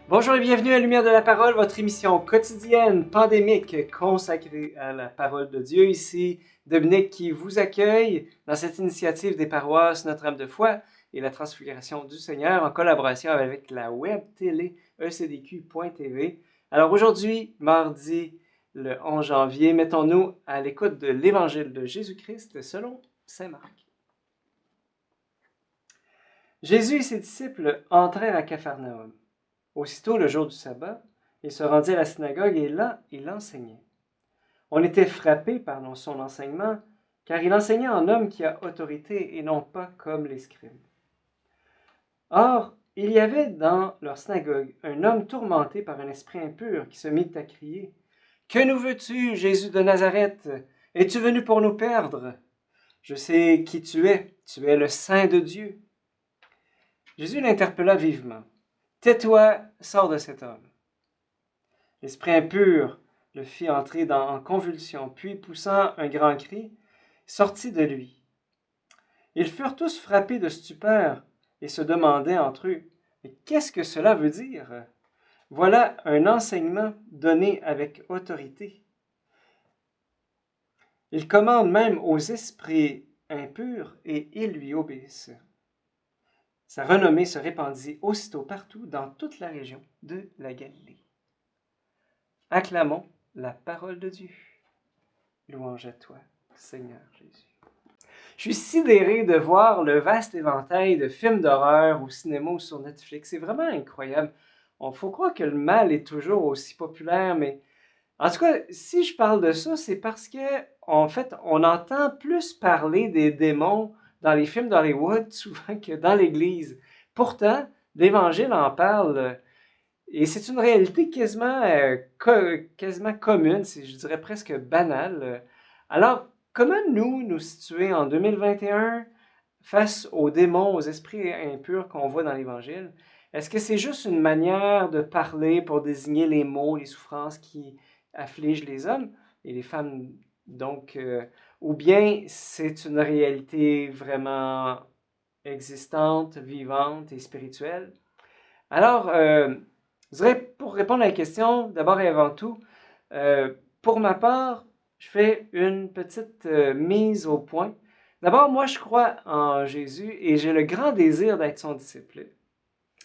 Bonjour et bienvenue à Lumière de la Parole, votre émission quotidienne pandémique consacrée à la parole de Dieu. Ici Dominique qui vous accueille dans cette initiative des paroisses Notre-Dame de Foi et la Transfiguration du Seigneur en collaboration avec la web télé ecdq.tv. Alors aujourd'hui, mardi le 11 janvier, mettons-nous à l'écoute de l'Évangile de Jésus-Christ selon saint Marc. Jésus et ses disciples entrèrent à Capharnaüm. Aussitôt, le jour du sabbat, il se rendit à la synagogue et là, il enseignait. On était frappé par son enseignement, car il enseignait en homme qui a autorité et non pas comme les scribes. Or, il y avait dans leur synagogue un homme tourmenté par un esprit impur qui se mit à crier « Que nous veux-tu, Jésus de Nazareth? Es-tu venu pour nous perdre? Je sais qui tu es le Saint de Dieu. » Jésus l'interpella vivement. « Tais-toi, sors de cet homme. » L'esprit impur le fit entrer en convulsion, puis, poussant un grand cri, sortit de lui. Ils furent tous frappés de stupeur et se demandaient entre eux, « Mais qu'est-ce que cela veut dire? Voilà un enseignement donné avec autorité. » Il commande même aux esprits impurs et ils lui obéissent. Sa renommée se répandit aussitôt partout dans toute la région de la Galilée. Acclamons la parole de Dieu. Louange à toi, Seigneur Jésus. Je suis sidéré de voir le vaste éventail de films d'horreur au cinéma ou sur Netflix. C'est vraiment incroyable. Il faut croire que le mal est toujours aussi populaire, mais en tout cas, si je parle de ça, c'est parce que, en fait, on entend plus parler des démons dans les films d'Hollywood souvent que dans l'Église. Pourtant, l'Évangile en parle. Et c'est une réalité quasiment commune, je dirais presque banale. Alors, comment nous situer en 2021 face aux démons, aux esprits impurs qu'on voit dans l'Évangile? Est-ce que c'est juste une manière de parler pour désigner les maux, les souffrances qui affligent les hommes et les femmes, donc, ou bien c'est une réalité vraiment existante, vivante et spirituelle? Alors, je dirais, pour répondre à la question, d'abord et avant tout, pour ma part, je fais une petite mise au point. D'abord, moi, je crois en Jésus et j'ai le grand désir d'être son disciple.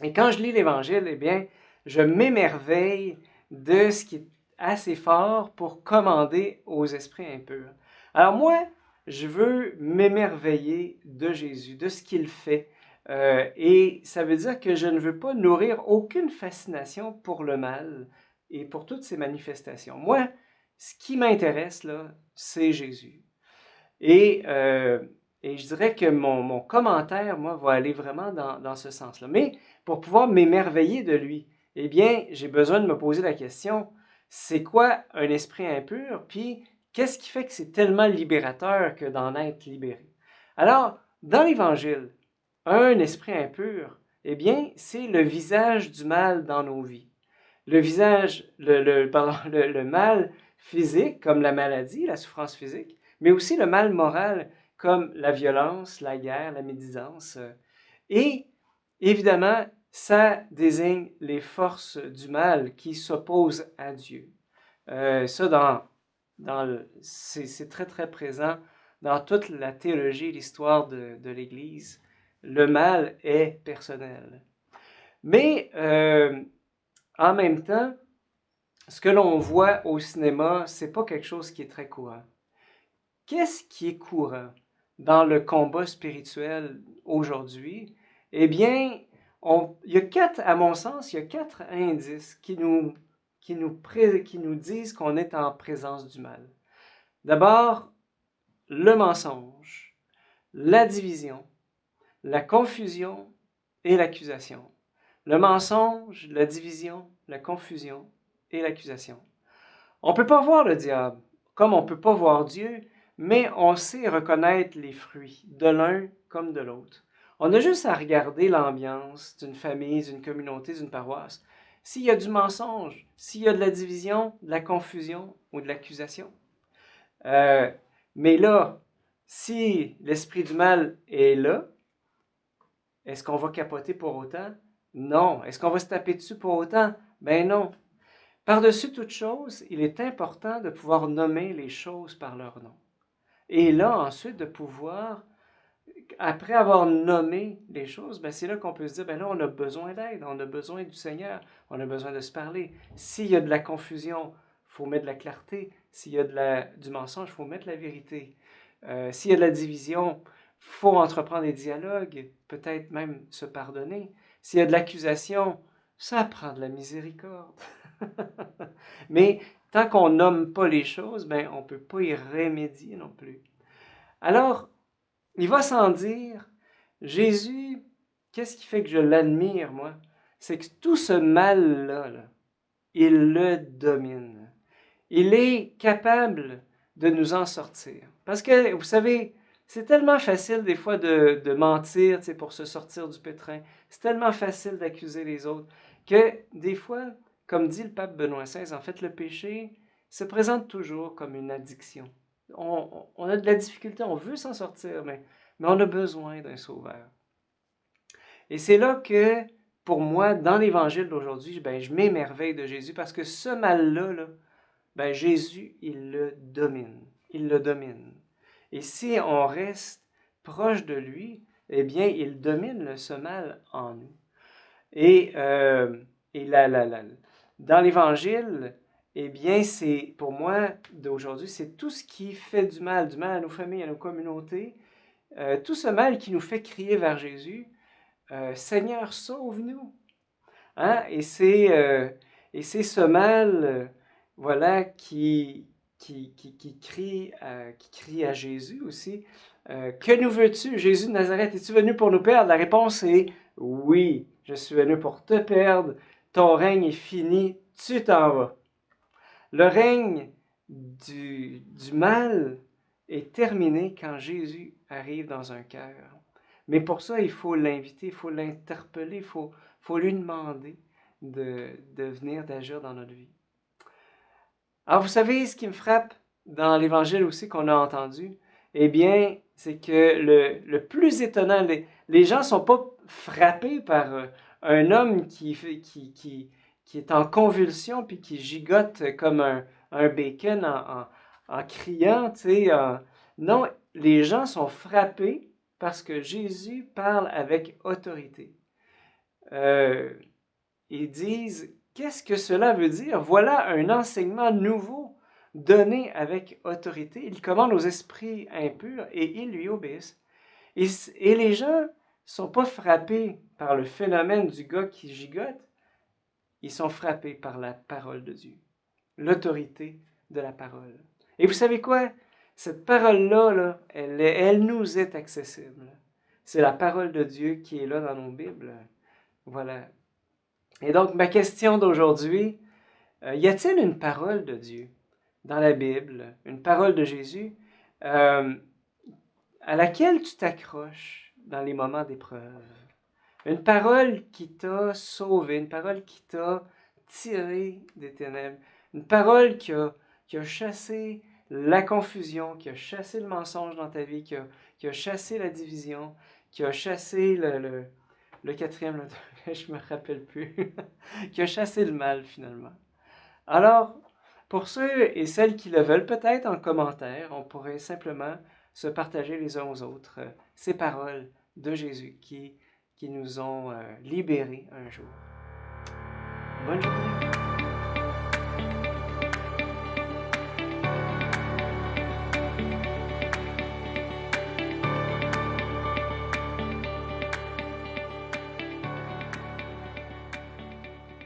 Et quand je lis l'Évangile, eh bien, je m'émerveille de ce qui est assez fort pour commander aux esprits impurs. Alors moi, je veux m'émerveiller de Jésus, de ce qu'il fait. Et ça veut dire que je ne veux pas nourrir aucune fascination pour le mal et pour toutes ses manifestations. Moi, ce qui m'intéresse, là, c'est Jésus. Et je dirais que mon commentaire, moi, va aller vraiment dans ce sens-là. Mais pour pouvoir m'émerveiller de lui, eh bien, j'ai besoin de me poser la question, c'est quoi un esprit impur? Puis, qu'est-ce qui fait que c'est tellement libérateur que d'en être libéré? Alors, dans l'Évangile, un esprit impur, eh bien, c'est le visage du mal dans nos vies. Le visage, le mal physique, comme la maladie, la souffrance physique, mais aussi le mal moral, comme la violence, la guerre, la médisance. Et évidemment, ça désigne les forces du mal qui s'opposent à Dieu. Ça, c'est très, très présent dans toute la théologie et l'histoire de l'Église. Le mal est personnel. Mais en même temps, ce que l'on voit au cinéma, c'est pas quelque chose qui est très courant. Qu'est-ce qui est courant dans le combat spirituel aujourd'hui? Eh bien, à mon sens, il y a 4 indices qui nous disent qu'on est en présence du mal. D'abord, le mensonge, la division, la confusion et l'accusation. Le mensonge, la division, la confusion et l'accusation. On ne peut pas voir le diable, comme on ne peut pas voir Dieu, mais on sait reconnaître les fruits, de l'un comme de l'autre. On a juste à regarder l'ambiance d'une famille, d'une communauté, d'une paroisse. S'il y a du mensonge, s'il y a de la division, de la confusion ou de l'accusation. Mais là, si l'esprit du mal est là, est-ce qu'on va capoter pour autant? Non. Est-ce qu'on va se taper dessus pour autant? Ben non. Par-dessus toute chose, il est important de pouvoir nommer les choses par leur nom. Et là, ensuite, de pouvoir, après avoir nommé les choses, ben c'est là qu'on peut se dire, ben là, on a besoin d'aide, on a besoin du Seigneur, on a besoin de se parler. S'il y a de la confusion, il faut mettre de la clarté. S'il y a du mensonge, il faut mettre la vérité. S'il y a de la division, il faut entreprendre des dialogues, peut-être même se pardonner. S'il y a de l'accusation, ça prend de la miséricorde. Mais tant qu'on nomme pas les choses, ben, on ne peut pas y remédier non plus. Alors, il va sans dire, Jésus, qu'est-ce qui fait que je l'admire, moi? C'est que tout ce mal-là, là, il le domine. Il est capable de nous en sortir. Parce que, vous savez, c'est tellement facile des fois de mentir pour se sortir du pétrin. C'est tellement facile d'accuser les autres que des fois, comme dit le pape Benoît XVI, en fait, le péché se présente toujours comme une addiction. On a de la difficulté, on veut s'en sortir, mais on a besoin d'un sauveur. Et c'est là que, pour moi, dans l'Évangile d'aujourd'hui, ben, je m'émerveille de Jésus parce que ce mal-là, là, ben, Jésus, il le domine. Il le domine. Et si on reste proche de lui, eh bien, il domine ce mal en nous. Et dans l'Évangile, eh bien, c'est, pour moi, d'aujourd'hui, c'est tout ce qui fait du mal à nos familles, à nos communautés, tout ce mal qui nous fait crier vers Jésus, Seigneur, sauve-nous. Hein? Et c'est ce mal, voilà, qui crie à Jésus aussi. Que nous veux-tu, Jésus de Nazareth? Es-tu venu pour nous perdre? La réponse est oui, je suis venu pour te perdre. Ton règne est fini, tu t'en vas. Le règne du mal est terminé quand Jésus arrive dans un cœur. Mais pour ça, il faut l'inviter, il faut l'interpeller, il faut lui demander de venir, d'agir dans notre vie. Alors, vous savez, ce qui me frappe dans l'Évangile aussi qu'on a entendu, eh bien, c'est que le plus étonnant, les gens ne sont pas frappés par un homme qui est en convulsion puis qui gigote comme un bacon en criant, tu sais. Non, les gens sont frappés parce que Jésus parle avec autorité. Ils disent, qu'est-ce que cela veut dire? Voilà un enseignement nouveau donné avec autorité. Il commande aux esprits impurs et ils lui obéissent. Et les gens ne sont pas frappés par le phénomène du gars qui gigote, ils sont frappés par la parole de Dieu, l'autorité de la parole. Et vous savez quoi? Cette parole-là, là, elle nous est accessible. C'est la parole de Dieu qui est là dans nos Bibles. Voilà. Et donc, ma question d'aujourd'hui, y a-t-il une parole de Dieu dans la Bible, une parole de Jésus, à laquelle tu t'accroches dans les moments d'épreuve? Une parole qui t'a sauvé, une parole qui t'a tiré des ténèbres, une parole qui a chassé la confusion, qui a chassé le mensonge dans ta vie, qui a chassé la division, qui a chassé le quatrième, je me rappelle plus, qui a chassé le mal finalement. Alors, pour ceux et celles qui le veulent, peut-être en commentaire, on pourrait simplement se partager les uns aux autres ces paroles de Jésus qui nous ont libérés un jour. Bonne journée.